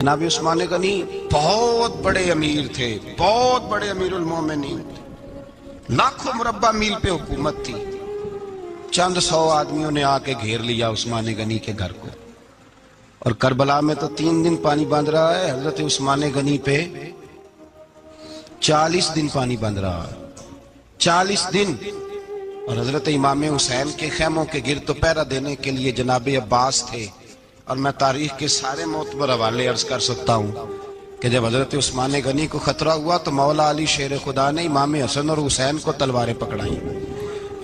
جناب عثمان غنی بہت بڑے امیر تھے، بہت بڑے امیر المومنین، لاکھوں مربع میل پہ حکومت تھی۔ چند سو آدمیوں نے آ کے گھیر لیا عثمان غنی کے گھر کو، اور کربلا میں تو 3 دن پانی بند رہا ہے، حضرت عثمان غنی پہ 40 دن پانی بند رہا ہے، 40 دن۔ اور حضرت امام حسین کے خیموں کے گرد تو پہرا دینے کے لیے جناب عباس تھے۔ اور میں تاریخ کے سارے معتبر حوالے عرض کر سکتا ہوں کہ جب حضرت عثمان غنی کو خطرہ ہوا تو مولا علی شیر خدا نے امام حسن اور حسین کو تلواریں پکڑائیں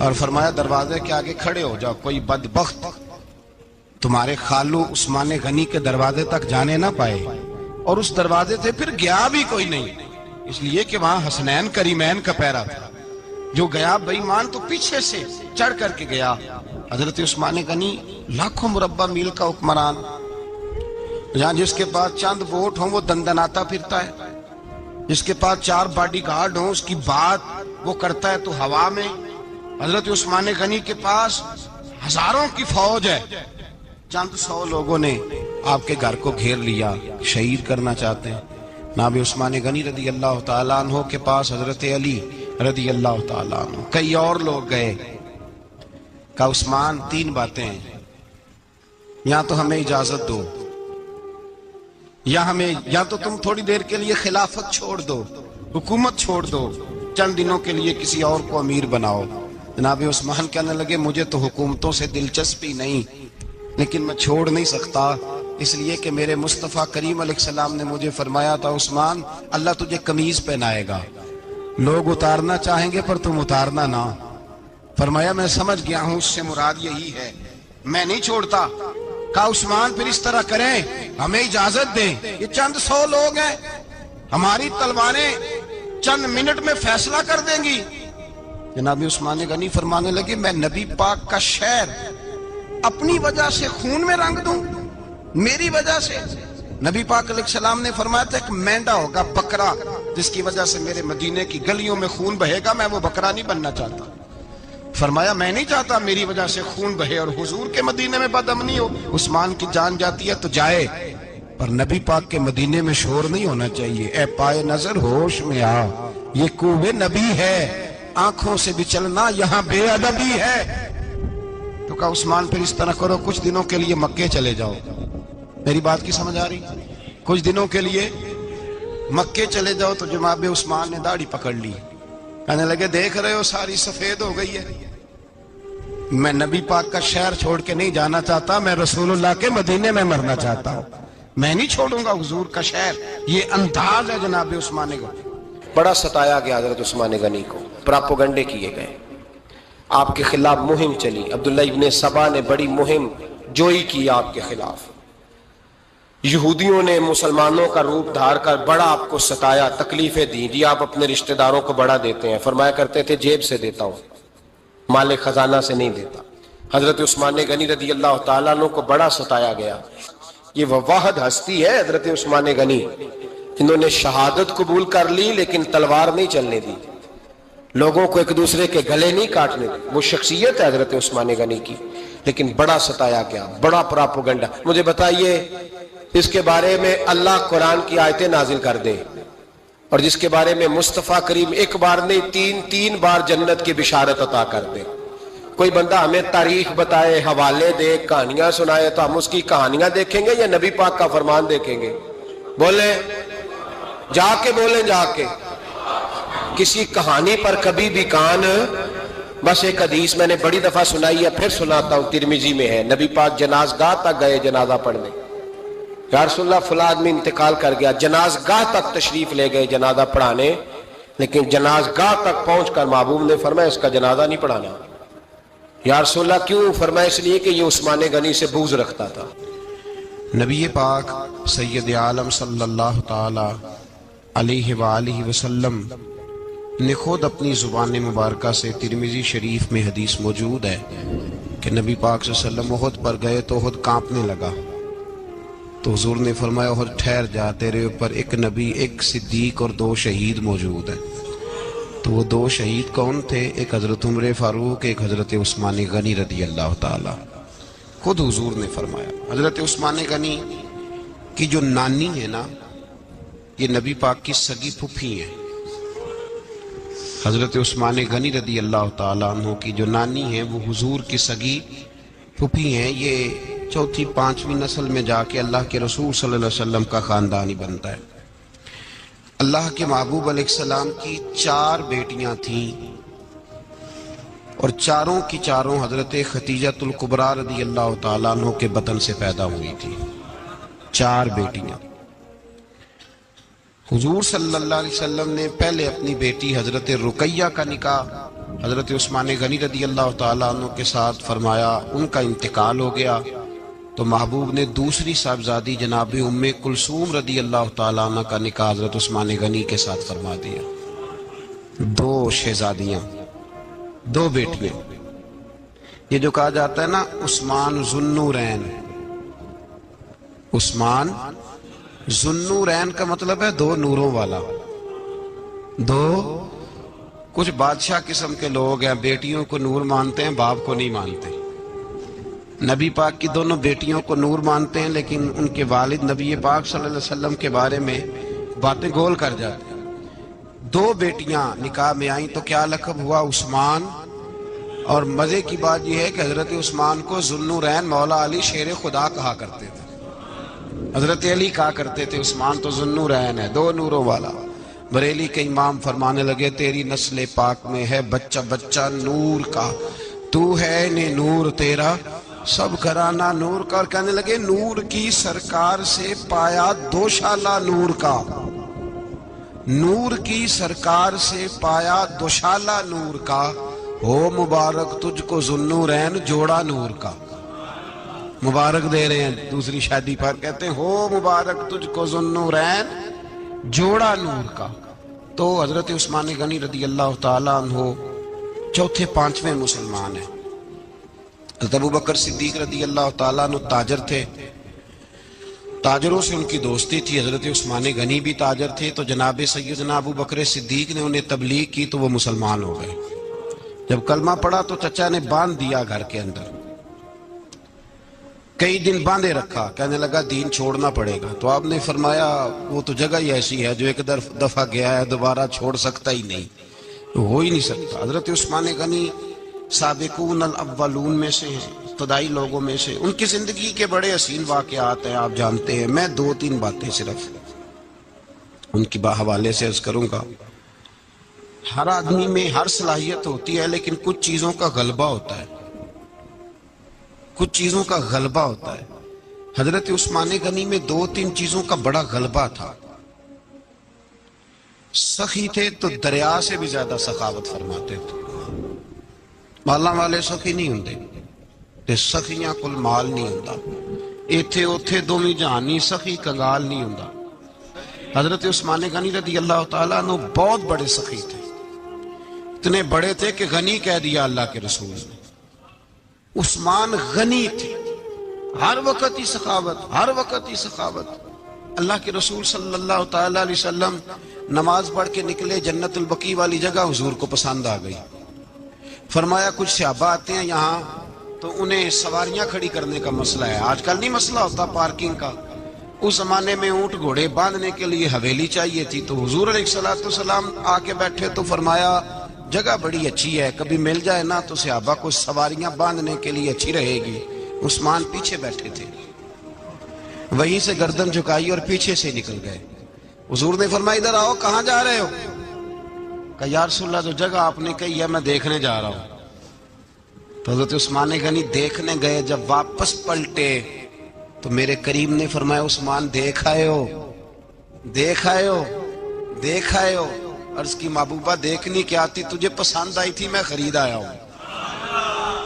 اور فرمایا دروازے کے آگے کھڑے ہو جاؤ، کوئی بدبخت تمہارے خالو عثمان غنی کے دروازے تک جانے نہ پائے۔ اور اس دروازے سے پھر گیا بھی کوئی نہیں، اس لیے کہ وہاں حسنین کریمین کا پہرا تھا۔ جو گیا بے ایمان تو پیچھے سے چڑھ کر کے گیا۔ حضرت عثمان غنی لاکھوں مربع میل کا حکمران، جہاں جس کے پاس چند ووٹ ہوں وہ دندناتا پھرتا ہے، جس کے پاس 4 باڈی گارڈ ہوں اس کی بات وہ کرتا ہے تو ہوا میں۔ حضرت عثمان غنی کے پاس ہزاروں کی فوج ہے، چند 100 لوگوں نے آپ کے گھر کو گھیر لیا، شہید کرنا چاہتے ہیں۔ جناب عثمان غنی رضی اللہ تعالیٰ عنہ کے پاس حضرت علی رضی اللہ تعالیٰ عنہ، کئی اور لوگ گئے۔ کہا عثمان 3 باتیں ہیں، یا تو ہمیں اجازت دو، یا تو تم تھوڑی دیر کے لیے خلافت چھوڑ دو، حکومت چھوڑ دو، چند دنوں کے لیے کسی اور کو امیر بناؤ۔ جناب عثمان کہنے لگے مجھے تو حکومتوں سے دلچسپی نہیں، لیکن میں چھوڑ نہیں سکتا، اس لیے کہ میرے مصطفیٰ کریم علیہ السلام نے مجھے فرمایا تھا عثمان اللہ تجھے قمیض پہنائے گا، لوگ اتارنا چاہیں گے پر تم اتارنا نہ۔ فرمایا میں سمجھ گیا ہوں، اس سے مراد یہی ہے، میں نہیں چھوڑتا۔ کہا عثمان پھر اس طرح کریں، ہمیں اجازت دیں، یہ چند 100 لوگ ہیں، ہماری تلواریں چند منٹ میں فیصلہ کر دیں گی۔ جناب عثمان غنی فرمانے لگے میں نبی پاک کا شہر اپنی وجہ سے خون میں رنگ دوں، میری وجہ سے؟ نبی پاک علیہ السلام نے فرمایا تھا ایک مینڈا ہوگا، بکرا، جس کی وجہ سے میرے مدینے کی گلیوں میں خون بہے گا، میں وہ بکرا نہیں بننا چاہتا۔ فرمایا میں نہیں چاہتا میری وجہ سے خون بہے اور حضور کے مدینے میں بدامنی ہو۔ عثمان کی جان جاتی ہے تو جائے، پر نبی پاک کے مدینے میں شور نہیں ہونا چاہیے۔ اے پائے نظر ہوش میں آ، یہ کوہ نبی ہے، آنکھوں سے بھی چلنا یہاں بے ادبی ہے۔ تو کہا عثمان پھر اس طرح کرو، کچھ دنوں کے لیے مکے چلے جاؤ۔ میری بات کی سمجھ آ رہی؟ کچھ دنوں کے لیے مکے چلے جاؤ۔ تو جناب عثمان نے داڑھی پکڑ لی، کہنے لگے دیکھ رہے ہو ساری سفید ہو گئی ہے، میں نبی پاک کا شہر چھوڑ کے نہیں جانا چاہتا، میں رسول اللہ کے مدینے میں مرنا چاہتا ہوں، میں نہیں چھوڑوں گا حضور کا شہر۔ یہ انداز ہے جناب عثمان غنی۔ بڑا ستایا گیا حضرت عثمان غنی کو، پراپوگنڈے کیے گئے، آپ کے خلاف مہم چلی، عبداللہ ابن سبا نے بڑی مہم جوئی کی آپ کے خلاف، یہودیوں نے مسلمانوں کا روپ دھار کر بڑا آپ کو ستایا، تکلیفیں دی، جی آپ اپنے رشتہ داروں کو بڑا دیتے ہیں، فرمایا کرتے تھے جیب سے دیتا ہوں، مال خزانہ سے نہیں دیتا۔ حضرت عثمان غنی رضی اللہ تعالیٰ عنہ کو بڑا ستایا گیا۔ یہ وہ واحد ہستی ہے حضرت عثمان غنی جنہوں نے شہادت قبول کر لی لیکن تلوار نہیں چلنے دی، لوگوں کو ایک دوسرے کے گلے نہیں کاٹنے دی، وہ شخصیت ہے حضرت عثمان غنی کی، لیکن بڑا ستایا گیا، بڑا پراپوگنڈا۔ مجھے بتائیے اس کے بارے میں اللہ قرآن کی آیتیں نازل کر دے، اور جس کے بارے میں مصطفیٰ کریم ایک بار نہیں تین بار جنت کی بشارت عطا کر دے، کوئی بندہ ہمیں تاریخ بتائے، حوالے دے، کہانیاں سنائے، تو ہم اس کی کہانیاں دیکھیں گے یا نبی پاک کا فرمان دیکھیں گے؟ بولیں، جا کے بولیں، جا کے۔ کسی کہانی پر کبھی بھی کان، بس ایک حدیث میں نے بڑی دفعہ سنائی ہے، پھر سناتا ہوں، ترمذی میں ہے، نبی پاک جنازگاہ تک گئے جنازہ پڑھنے، یا رسول اللہ فلاں آدمی انتقال کر گیا، جنازگاہ تک تشریف لے گئے جنازہ پڑھانے، لیکن جنازگاہ تک پہنچ کر محبوب نے فرمایا اس کا جنازہ نہیں پڑھانا۔ یا رسول اللہ کیوں؟ فرمایا اس لیے کہ یہ عثمان غنی سے بغض رکھتا تھا۔ نبی پاک سید عالم صلی اللہ تعالی علیہ وآلہ وسلم نے خود اپنی زبان مبارکہ سے، ترمذی شریف میں حدیث موجود ہے کہ نبی پاک صلی اللہ علیہ وسلم احد پر گئے تو احد کانپنے لگا، تو حضور نے فرمایا احد ٹھہر جا، تیرے اوپر ایک نبی، ایک صدیق اور 2 شہید موجود ہیں۔ تو وہ 2 شہید کون تھے؟ ایک حضرت عمر فاروق، ایک حضرت عثمان غنی رضی اللہ تعالی۔ خود حضور نے فرمایا۔ حضرت عثمان غنی کی جو نانی ہے نا، یہ نبی پاک کی سگی پھوپھی ہیں۔ حضرت عثمان غنی رضی اللہ تعالیٰ عنہ کی جو نانی ہیں وہ حضور کی سگی پھوپھی ہیں۔ یہ چوتھی پانچویں نسل میں جا کے اللہ کے رسول صلی اللہ علیہ وسلم کا خاندان ہی بنتا ہے۔ اللہ کے محبوب علیہ السلام کی 4 بیٹیاں تھیں، اور چاروں کی چاروں حضرت خدیجۃ الکبریٰ رضی اللہ تعالیٰ عنہ کے بطن سے پیدا ہوئی تھی۔ 4 بیٹیاں۔ حضور صلی اللہ علیہ وسلم نے پہلے اپنی بیٹی حضرت رقیہ کا نکاح حضرت عثمان غنی رضی اللہ تعالیٰ عنہ کے ساتھ فرمایا، ان کا انتقال ہو گیا تو محبوب نے دوسری صاحبزادی جناب ام کلثوم رضی اللہ تعالیٰ عنہ کا نکاح حضرت عثمان غنی کے ساتھ فرما دیا۔ 2 شہزادیاں، 2 بیٹیاں۔ یہ جو کہا جاتا ہے نا عثمان ذوالنورین، عثمان ذوالنورین کا مطلب ہے 2 نوروں والا۔ 2 کچھ بادشاہ قسم کے لوگ ہیں، بیٹیوں کو نور مانتے ہیں، باپ کو نہیں مانتے۔ نبی پاک کی دونوں بیٹیوں کو نور مانتے ہیں، لیکن ان کے والد نبی پاک صلی اللہ علیہ وسلم کے بارے میں باتیں گول کر جاتے ہیں۔ 2 بیٹیاں نکاح میں آئیں تو کیا لقب ہوا؟ عثمان۔ اور مزے کی بات یہ ہے کہ حضرت عثمان کو ذوالنورین مولا علی شیر خدا کہا کرتے تھے۔ حضرت علی کہا کرتے تھے عثمان تو ذوالنورین ہے، 2 نوروں والا۔ بریلی کے امام فرمانے لگے تیری نسل پاک میں ہے بچہ بچہ نور کا، تو ہے نے نور تیرا سب گھرانہ نور کا۔ اور کہنے لگے نور کی سرکار سے پایا 2 شالہ نور کا، نور کی سرکار سے پایا 2 شالہ نور کا، ہو مبارک تجھ کو ذوالنورین جوڑا نور کا۔ مبارک دے رہے ہیں دوسری شادی پر، کہتے ہیں ہو مبارک تجھ کو ذوالنورین جوڑا نور کا۔ تو حضرت عثمان غنی رضی اللہ تعالیٰ عنہ 4 5ویں مسلمان ہیں۔ حضرت ابوبکر صدیق رضی اللہ تعالیٰ عنہ تاجر تھے، تاجروں سے ان کی دوستی تھی۔ حضرت عثمان غنی بھی تاجر تھے، تو جناب سیدنا ابوبکر صدیق نے انہیں تبلیغ کی تو وہ مسلمان ہو گئے۔ جب کلمہ پڑھا تو چچا نے باندھ دیا گھر کے اندر، کئی دن باندھے رکھا، کہنے لگا دین چھوڑنا پڑے گا۔ تو آپ نے فرمایا وہ تو جگہ ہی ایسی ہے جو ایک دفعہ گیا ہے دوبارہ چھوڑ سکتا ہی نہیں، ہو ہی نہیں سکتا۔ حضرت عثمان غنی سابقون الاولون میں سے ہیں، ابتدائی لوگوں میں سے۔ ان کی زندگی کے بڑے حسین واقعات ہیں، آپ جانتے ہیں۔ میں 2-3 باتیں صرف ان کی حوالے سے عرض کروں گا۔ ہر آدمی میں ہر صلاحیت ہوتی ہے، لیکن کچھ چیزوں کا غلبہ ہوتا ہے، کچھ چیزوں کا غلبہ ہوتا ہے۔ حضرت عثمان غنی میں 2-3 چیزوں کا بڑا غلبہ تھا۔ سخی تھے تو دریا سے بھی زیادہ سخاوت فرماتے تھے۔ مالاں والے سخی نہیں ہوندے تے سخیاں کل مال نہیں ہوندا، ایتھے اوتھے دوویں جہانی سخی کنگال نہیں ہوندا۔ حضرت عثمان غنی رضی اللہ تعالیٰ عنہ بہت بڑے سخی تھے، اتنے بڑے تھے کہ غنی کہہ دیا اللہ کے رسول نے۔ عثمان غنی تھے، ہر وقت ہی سخاوت، ہر وقت ہی سخاوت۔ اللہ کے رسول صلی اللہ تعالیٰ علیہ وسلم نماز پڑھ کے نکلے، جنت البقیع والی جگہ حضور کو پسند آ گئی۔ فرمایا کچھ صحابہ آتے ہیں یہاں تو انہیں سواریاں کھڑی کرنے کا مسئلہ ہے۔ آج کل نہیں مسئلہ ہوتا پارکنگ کا، اس زمانے میں اونٹ گھوڑے باندھنے کے لیے حویلی چاہیے تھی۔ تو حضور علیہ الصلوۃ والسلام آ کے بیٹھے تو فرمایا جگہ بڑی اچھی ہے، کبھی مل جائے نا تو صحابہ کو سواریاں باندھنے کے لیے اچھی رہے گی۔ عثمان پیچھے بیٹھے تھے، وہیں سے گردن جھکائی اور پیچھے سے نکل گئے۔ حضور نے فرمایا ادھر آؤ، کہاں جا رہے ہو؟ کہا یا رسول اللہ جو جگہ آپ نے کہی ہے میں دیکھنے جا رہا ہوں۔ تو حضرت عثمان غنی دیکھنے گئے، جب واپس پلٹے تو میرے کریم نے فرمایا عثمان دیکھ آئے ہو، دیکھ آئے ہو، دیکھ آئے ہو۔ عرض کی محبوبہ دیکھنی کیا تھی، تجھے پسند آئی تھی، میں خرید آیا ہوں،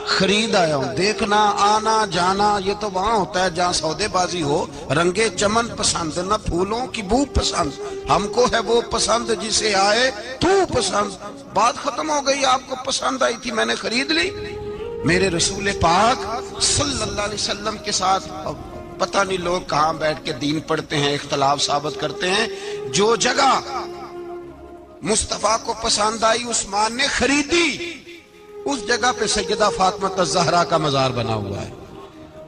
خرید آیا ہوں۔ دیکھنا آنا جانا یہ تو وہاں ہوتا ہے جہاں سودے بازی ہو، رنگے چمن پسند نہ پھولوں کی بو پسند، ہم کو ہے وہ پسند جسے آئے تو پسند۔ بات ختم ہو گئی، آپ کو پسند آئی تھی میں نے خرید لی۔ میرے رسول پاک صلی اللہ علیہ وسلم کے ساتھ پتہ نہیں لوگ کہاں بیٹھ کے دین پڑھتے ہیں، اختلاف ثابت کرتے ہیں۔ جو جگہ مصطفیٰ کو پسند آئی عثمان نے خریدی، اس جگہ پہ سیدہ فاطمہ الزہرا کا مزار بنا ہوا ہے۔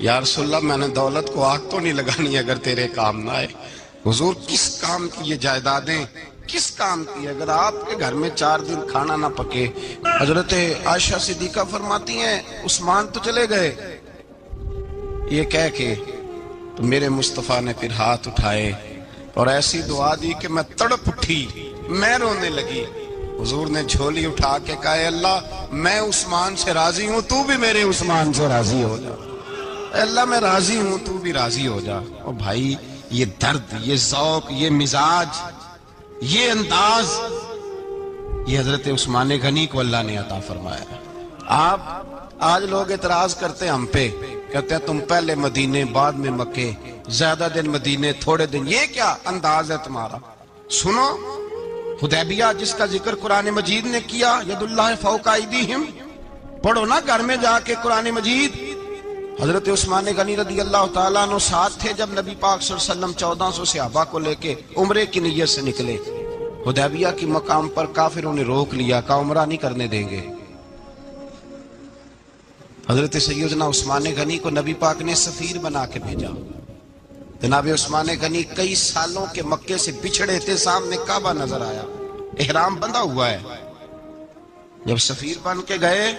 یا رسول اللہ میں نے دولت کو آگ تو نہیں لگانی اگر تیرے کام نہ آئے. حضور کس کام کی یہ جائیدادیں، کس کام کی؟ اگر آپ کے گھر میں 4 دن کھانا نہ پکے. حضرت عائشہ صدیقہ فرماتی ہیں عثمان تو چلے گئے، یہ کہہ کے تو میرے مصطفیٰ نے پھر ہاتھ اٹھائے اور ایسی دعا دی کہ میں تڑپ اٹھی، میں رونے لگی. حضور نے جھولی اٹھا کے کہا اے اللہ میں عثمان سے راضی ہوں، تو بھی میرے عثمان سے راضی ہو جا. اے اللہ میں راضی ہوں، تو بھی راضی ہو جا. اور بھائی یہ درد، یہ ذوق، یہ مزاج، یہ انداز، یہ حضرت عثمان غنی کو اللہ نے عطا فرمایا. آپ آج لوگ اعتراض کرتے ہم پہ، کہتے ہیں تم پہلے مدینے بعد میں مکے، زیادہ دن مدینے تھوڑے دن. یہ کیا انداز ہے تمہارا؟ سنو حدیبیہ جس کا ذکر قرآن مجید نے کیا، ید اللہ فوق ایدیہم، پڑھو نا گھر میں جا کے قرآن مجید. حضرت عثمان غنی رضی اللہ تعالیٰ عنہ ساتھ تھے جب نبی پاک صلی اللہ علیہ وسلم 1400 صحابہ کو لے کے عمرے کی نیت سے نکلے. حدیبیہ کی مقام پر کافروں نے روک لیا، کہا عمرہ نہیں کرنے دیں گے. حضرت سیدنا عثمان غنی کو نبی پاک نے سفیر بنا کے بھیجا. جناب عثمان غنی کئی سالوں کے مکے سے بچھڑے تھے، سامنے کعبہ نظر آیا، احرام بندھا ہوا ہے. جب سفیر بن کے گئے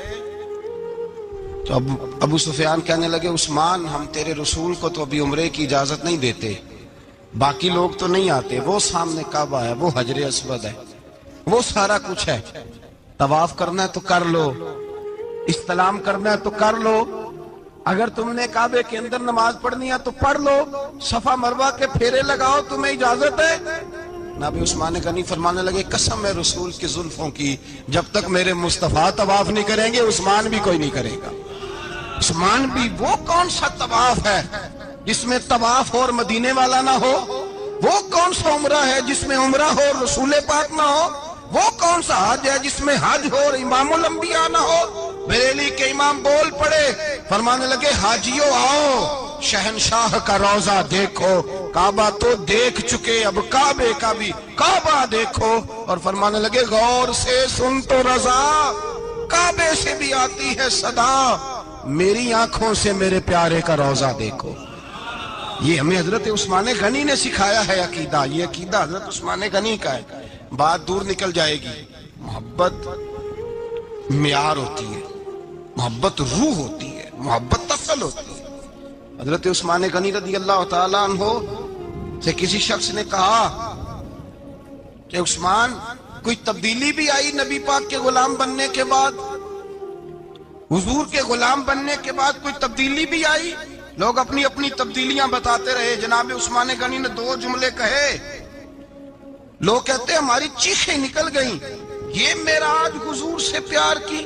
تو ابو سفیان کہنے لگے عثمان ہم تیرے رسول کو تو ابھی عمرے کی اجازت نہیں دیتے، باقی لوگ تو نہیں آتے، وہ سامنے کعبہ ہے، وہ حجر اسود ہے، وہ سارا کچھ ہے، طواف کرنا ہے تو کر لو، استلام کرنا ہے تو کر لو، اگر تم نے کعبے کے اندر نماز پڑھنی ہے تو پڑھ لو، صفا مروہ کے پھیرے لگاؤ، تمہیں اجازت ہے. نبی عثمان غنی فرمانے لگے قسم ہے رسول کی زلفوں کی، جب تک میرے مصطفیٰ طواف نہیں کریں گے عثمان بھی کوئی نہیں کرے گا. عثمان بھی وہ کون سا طواف ہے جس میں طواف اور مدینے والا نہ ہو؟ وہ کون سا عمرہ ہے جس میں عمرہ ہو اور رسول پاک نہ ہو؟ وہ کون سا حج ہے جس میں حج ہو اور امام الانبیاء نہ ہو؟ بریلی کے امام بول پڑے، فرمانے لگے حاجیوں آؤ شہنشاہ کا روضہ دیکھو، کعبہ تو دیکھ چکے اب کعبے کا بھی کعبہ دیکھو. اور فرمانے لگے غور سے سن تو رضا، کعبے سے بھی آتی ہے صدا، میری آنکھوں سے میرے پیارے کا روضہ دیکھو. یہ ہمیں حضرت عثمان غنی نے سکھایا ہے عقیدہ، یہ عقیدہ حضرت عثمان غنی کا ہے. بات دور نکل جائے گی. محبت معیار ہوتی ہے، محبت روح ہوتی ہے، محبت اصل ہوتی ہے. حضرت عثمان غنی رضی اللہ تعالیٰ عنہ سے کسی شخص نے کہا کہ عثمان کوئی تبدیلی بھی آئی نبی پاک کے غلام بننے کے بعد؟ حضور کے غلام بننے کے بعد کوئی تبدیلی بھی آئی؟ لوگ اپنی اپنی تبدیلیاں بتاتے رہے. جناب عثمان غنی نے 2 جملے کہے، لوگ کہتے ہیں ہماری چیخیں نکل گئیں، یہ معراج حضور سے پیار کی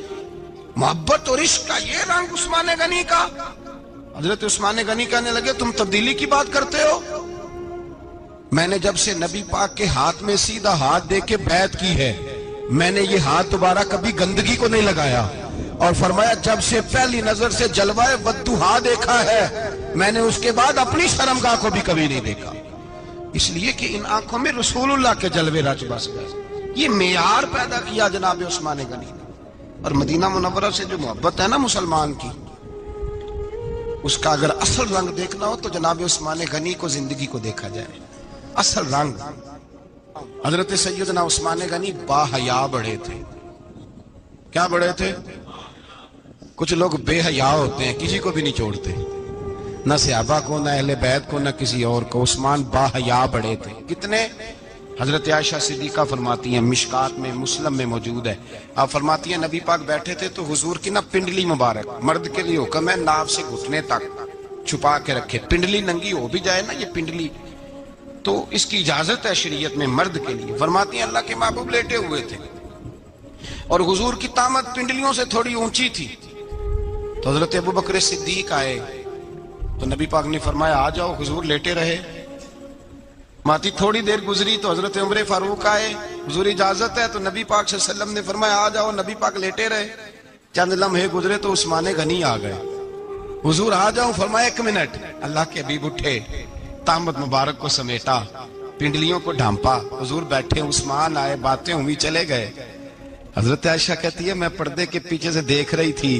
محبت اور عشق کا یہ رنگ عثمان غنی کا. حضرت عثمان غنی کہنے لگے تم تبدیلی کی بات کرتے ہو؟ میں نے جب سے نبی پاک کے ہاتھ میں سیدھا ہاتھ دے کے بیعت کی ہے، میں نے یہ ہاتھ دوبارہ کبھی گندگی کو نہیں لگایا. اور فرمایا جب سے پہلی نظر سے جلوہ بدوحا دیکھا ہے، میں نے اس کے بعد اپنی شرمگاہ کو بھی کبھی نہیں دیکھا، اس لیے کہ ان آنکھوں میں رسول اللہ کے جلوے رچ بس گئے. یہ معیار پیدا کیا جناب عثمان غنی نے. اور مدینہ منورہ سے جو محبت ہے نا مسلمان کی، اس کا اگر اصل رنگ دیکھنا ہو تو جناب عثمان غنی کو زندگی کو دیکھا جائے. اصل رنگ. حضرت سیدنا عثمان غنی با حیا بڑے تھے. کیا بڑے تھے؟ کچھ لوگ بے حیا ہوتے ہیں، کسی کو بھی نہیں چھوڑتے، نہ صحابہ کو، نہ اہل بیت کو، نہ کسی اور کو. عثمان با حیا بڑے تھے. کتنے؟ حضرت عائشہ صدیقہ فرماتی ہیں، مشکات میں مسلم میں موجود ہے، آپ فرماتی ہیں نبی پاک بیٹھے تھے تو حضور کی نا پنڈلی مبارک، مرد کے لیے حکم ہے ناف سے گھٹنے تک چھپا کے رکھے. پنڈلی ننگی ہو بھی جائے نا یہ پنڈلی تو اس کی اجازت ہے شریعت میں مرد کے لیے. فرماتی ہیں اللہ کے محبوب لیٹے ہوئے تھے اور حضور کی طامت پنڈلیوں سے تھوڑی اونچی تھی. تو حضرت ابوبکر صدیق آئے تو نبی پاک نے فرمایا آ جاؤ. حضور لیٹے رہے. ماتی تھوڑی دیر گزری تو حضرت عمر فاروق آئے، حضور اجازت ہے؟ تو نبی پاک صلی اللہ علیہ وسلم نے فرمایا آ جاؤ. نبی پاک لیٹے رہے. چند لمحے گزرے تو عثمان غنی آ گئے. حضور آ جاؤ. فرمایا 1 منٹ. اللہ کے حبیب اٹھے، طامت مبارک کو سمیٹا، پنڈلیوں کو ڈھانپا. حضور بیٹھے، عثمان آئے، باتیں ہوئی، چلے گئے. حضرت عائشہ کہتی ہے میں پردے کے پیچھے سے دیکھ رہی تھی،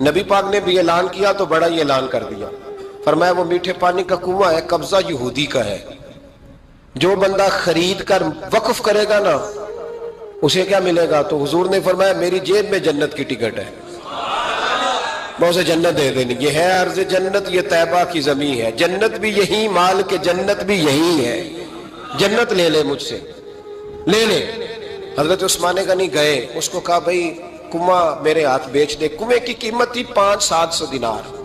نبی پاک نے بھی اعلان کیا تو بڑا ہی اعلان کر دیا، فرمایا وہ میٹھے پانی کا کنواں ہے، قبضہ یہودی کا ہے، جو بندہ خرید کر وقف کرے گا نا اسے کیا ملے گا؟ تو حضور نے فرمایا میری جیب میں جنت کی ٹکٹ ہے، میں اسے جنت دے دینی۔ یہ ہے عرض جنت، یہ طیبہ کی زمین ہے، جنت بھی یہی، مال کے جنت بھی یہی ہے، جنت لے لے مجھ سے، لے لے۔ حضرت عثمان غنی گئے، اس کو کہا بھائی کنواں میرے ہاتھ بیچ دے۔ کنویں کی قیمت تھی 500-700 دینار،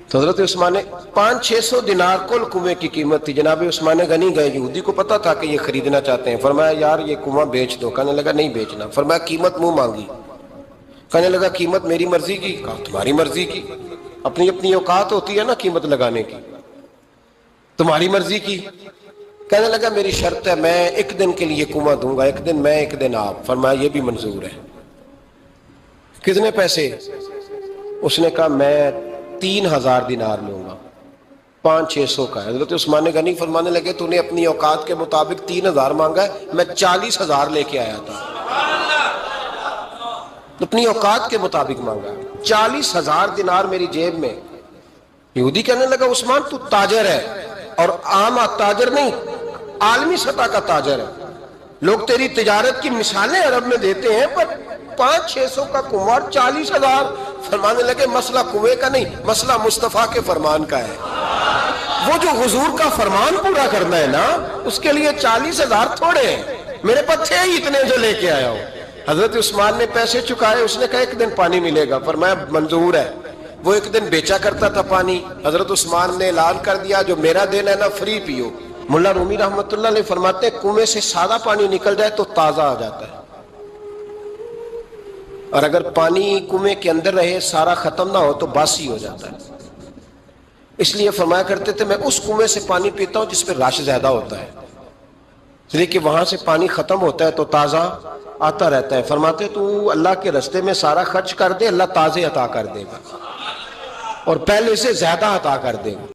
تو حضرت عثمان 500-600 دینار کل کنویں کی قیمت تھی۔ جناب عثمان غنی گئے، یہودی کو پتا تھا کہ یہ خریدنا چاہتے ہیں، فرمایا یار یہ کنواں بیچ دو۔ کہنے لگا نہیں بیچنا۔ فرمایا قیمت منہ مانگی، کہنے لگا قیمت میری مرضی کی۔ کہا تمہاری مرضی کی، اپنی اپنی اوقات ہوتی ہے نا قیمت لگانے کی، تمہاری مرضی کی۔ کہنے لگا میری شرط ہے، میں ایک دن کے لیے کنواں دوں گا، ایک دن میں ایک دن آپ۔ فرمایا یہ بھی منظور ہے۔ کتنے پیسے؟ اس نے کہا میں 3000 دینار لوں گا، 500-600 کا ہے۔ حضرت عثمان غنی فرمانے لگے تو نے اپنی اوقات کے مطابق 3000 مانگا ہے، میں 40,000 لے کے آیا تھا، اپنی اوقات کے مطابق مانگا، 40,000 دینار میری جیب میں۔ یہودی کہنے لگا عثمان تو تاجر ہے، اور عام تاجر نہیں، عالمی سطح کا تاجر ہے، لوگ تیری تجارت کی مثالیں عرب میں دیتے ہیں، پر 500-600 کا کنواں 40,000۔ فرمانے لگے مسئلہ کنویں کا نہیں، مسئلہ مصطفیٰ کے فرمان کا ہے، وہ جو حضور کا فرمان پورا کرنا ہے نا، اس کے لیے 40,000 تھوڑے ہیں، میرے پاس تھے ہی اتنے جو لے کے آیا ہوں۔ حضرت عثمان نے پیسے چکائے، اس نے کہا ایک دن پانی ملے گا۔ فرمایا منظور ہے۔ وہ ایک دن بیچا کرتا تھا پانی، حضرت عثمان نے اعلان کر دیا جو میرا دن ہے نا فری پیو۔ ملا رومی رحمۃ اللہ علیہ فرماتے ہیں کنویں سے سادہ پانی نکل جائے تو تازہ آ جاتا ہے، اور اگر پانی کنویں کے اندر رہے سارا ختم نہ ہو تو باسی ہو جاتا ہے۔ اس لیے فرمایا کرتے تھے میں اس کنویں سے پانی پیتا ہوں جس پہ رش زیادہ ہوتا ہے، اس لیے کہ وہاں سے پانی ختم ہوتا ہے تو تازہ آتا رہتا ہے۔ فرماتے تو اللہ کے رستے میں سارا خرچ کر دے، اللہ تازے عطا کر دے گا اور پہلے سے زیادہ عطا کر دے گا۔